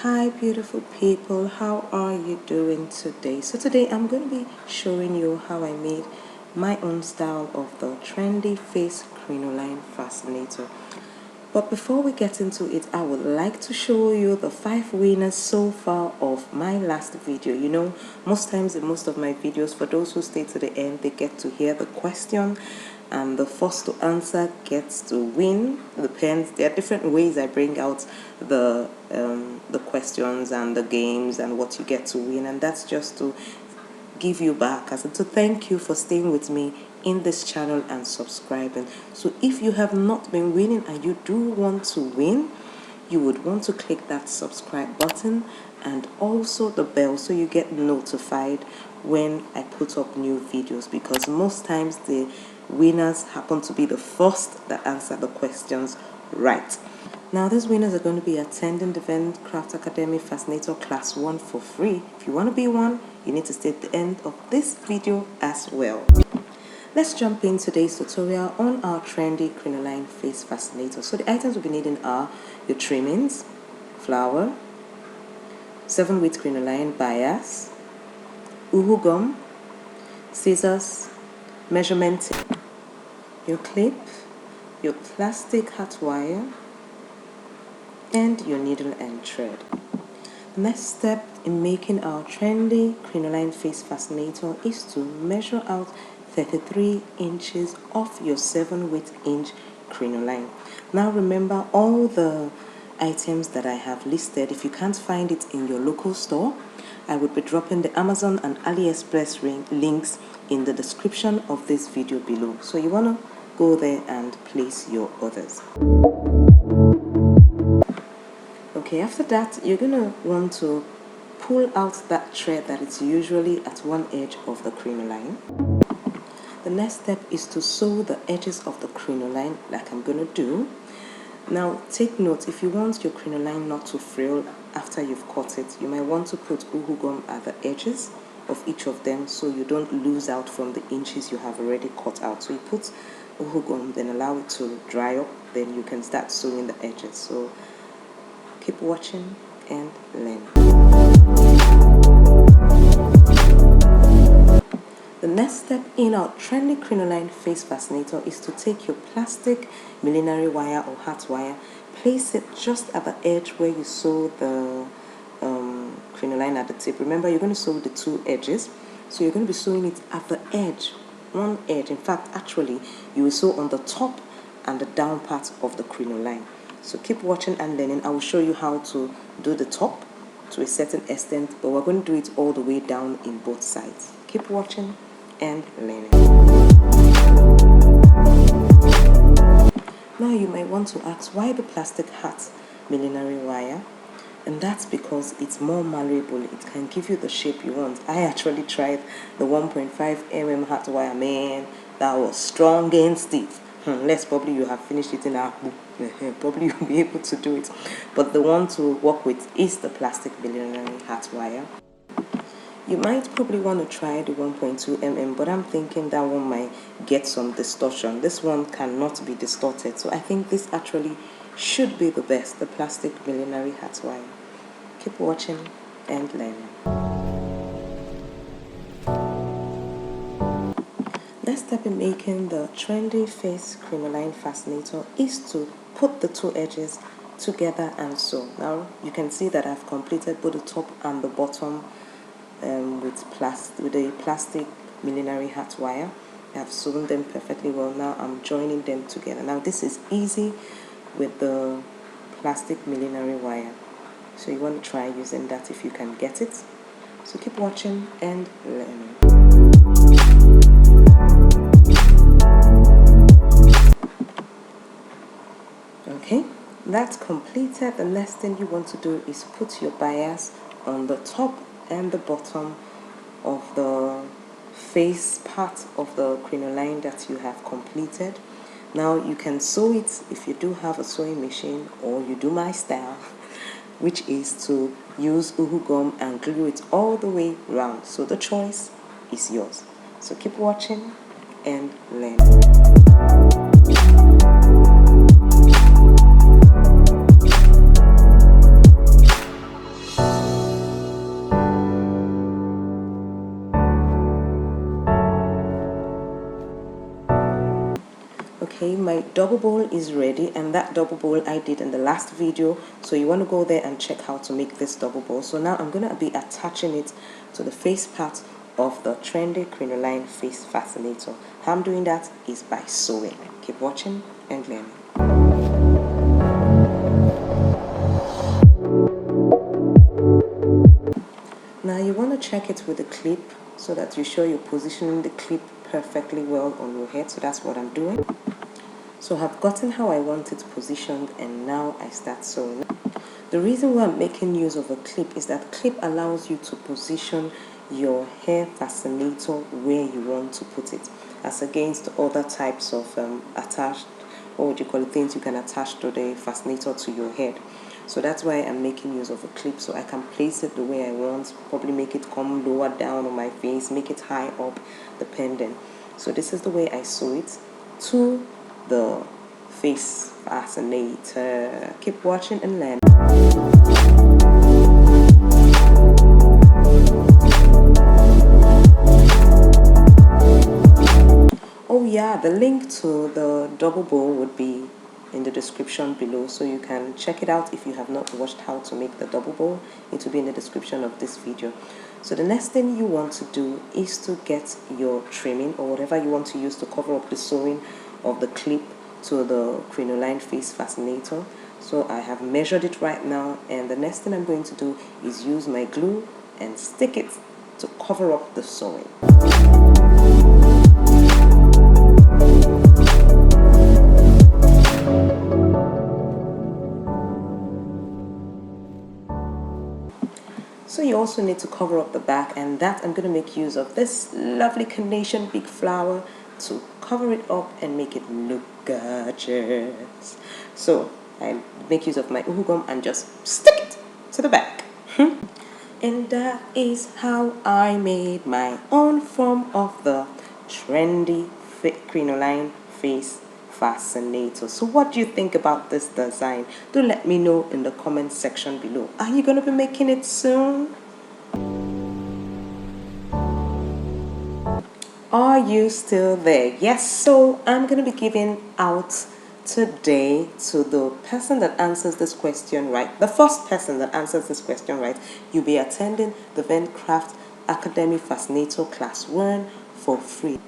Hi beautiful people, how are you doing today? So today I'm going to be showing you how I made my own style of the trendy face crinoline fascinator. But before we get into it, I would like to show you the 5 winners so far of my last video. You know, most times in most of my videos, for those who stay to the end, they get to hear the question and the first to answer gets to win. It depends. There are different ways I bring out the questions and the games and what you get to win, and that's just to give you back, as to thank you for staying with me in this channel and subscribing. So if you have not been winning and you do want to win, you would want to click that subscribe button and also the bell so you get notified when I put up new videos, because most times the winners happen to be the first that answer the questions right. Now these winners are going to be attending the Event Craft Academy Fascinator Class 1 for free. If you want to be one, you need to stay at the end of this video as well. Let's jump in today's tutorial on our trendy crinoline face fascinator. So the items we'll be needing are your trimmings, flower, 7-weight crinoline bias, uhu gum, scissors, measurement tape, your clip, your plastic hat wire, and your needle and thread. The next step in making our trendy crinoline face fascinator is to measure out 33 inches of your 7-weight inch crinoline. Now remember, all the items that I have listed, if you can't find it in your local store, I would be dropping the Amazon and AliExpress links in the description of this video below. So you want to go there and place your orders. Okay, after that, you're going to want to pull out that thread that is usually at one edge of the crinoline. The next step is to sew the edges of the crinoline like I'm going to do. Now take note, if you want your crinoline not to frill after you've cut it, you might want to put uhu gum at the edges of each of them so you don't lose out from the inches you have already cut out. So you put uhu gum, then allow it to dry up, then you can start sewing the edges. So keep watching and learn. The next step in our trendy crinoline face fascinator is to take your plastic millinery wire or hat wire, place it just at the edge where you sew the crinoline at the tip. Remember, you're going to sew the 2 edges, so you're going to be sewing it at the edge, one edge. In fact, actually, you will sew on the top and the down part of the crinoline. So keep watching and learning. I will show you how to do the top to a certain extent, but we're going to do it all the way down in both sides. Keep watching and learning. Now you might want to ask, why the plastic hat millinery wire? And that's because it's more malleable. It can give you the shape you want. I actually tried the 1.5 mm hat wire. Man, that was strong and stiff. Unless probably you have finished it in our book, probably you'll be able to do it. But the one to work with is the plastic millinery hat wire. You might probably want to try the 1.2 mm, but I'm thinking that one might get some distortion. This one cannot be distorted, so I think this actually should be the best, the plastic millinery hat wire. Keep watching and learning. Next step in making the trendy face crinoline fascinator is to put the 2 edges together and sew. Now you can see that I've completed both the top and the bottom with a plastic millinery hat wire. I have sewn them perfectly well. Now I'm joining them together. Now this is easy with the plastic millinery wire, so you want to try using that if you can get it. So keep watching and learning. Okay, that's completed. The next thing you want to do is put your bias on the top and the bottom of the face part of the crinoline that you have completed. Now you can sew it if you do have a sewing machine, or you do my style, which is to use uhu gum and glue it all the way round. So the choice is yours. So keep watching and learn. double bowl is ready, and that double bowl I did in the last video, so you want to go there and check how to make this double bowl. So now I'm going to be attaching it to the face part of the trendy Crinoline face fascinator. How I'm doing that is by sewing. Keep watching and learning. Now you want to check it with the clip so that you're sure you're positioning the clip perfectly well on your head. So that's what I'm doing. So I've gotten how I want it positioned, and now I start sewing. The reason why I'm making use of a clip is that clip allows you to position your hair fascinator where you want to put it, as against other types of attached, what would you call it, things you can attach to the fascinator to your head. So that's why I'm making use of a clip, so I can place it the way I want, probably make it come lower down on my face, make it high up, depending. So this is the way I sew it to the face fascinator. Keep watching and learn. Oh yeah, the link to the double bowl would be in the description below, so you can check it out if you have not watched how to make the double bowl. It will be in the description of this video. So the next thing you want to do is to get your trimming or whatever you want to use to cover up the sewing of the clip to the Crinoline face fascinator. So I have measured it right now, and the next thing I'm going to do is use my glue and stick it to cover up the sewing. So you also need to cover up the back, and that I'm going to make use of this lovely carnation big flower to cover it up and make it look gorgeous. So I make use of my uhu gum and just stick it to the back. And that is how I made my own form of the trendy Crinoline face fascinator. So what do you think about this design? Do let me know in the comment section below. Are you going to be making it soon? Are you still there? Yes. So I'm going to be giving out today to the person that answers this question right. The first person that answers this question right, you'll be attending the Craft Academy Fascinator Class 1 for free.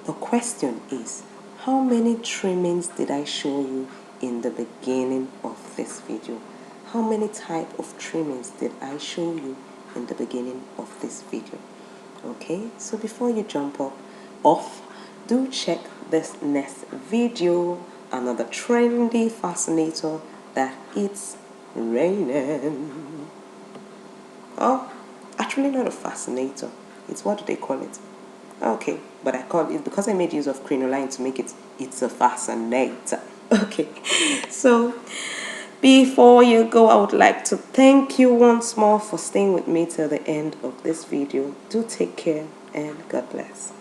The question is, how many trimmings did I show you in the beginning of this video? How many type of trimmings did I show you in the beginning of this video? Okay, so before you jump off, do check this next video, another trendy fascinator that it's raining. Oh, actually not a fascinator. It's, what do they call it? Okay, but I call it, because I made use of Crinoline to make it, it's a fascinator. Okay, so before you go, I would like to thank you once more for staying with me till the end of this video. Do take care and God bless.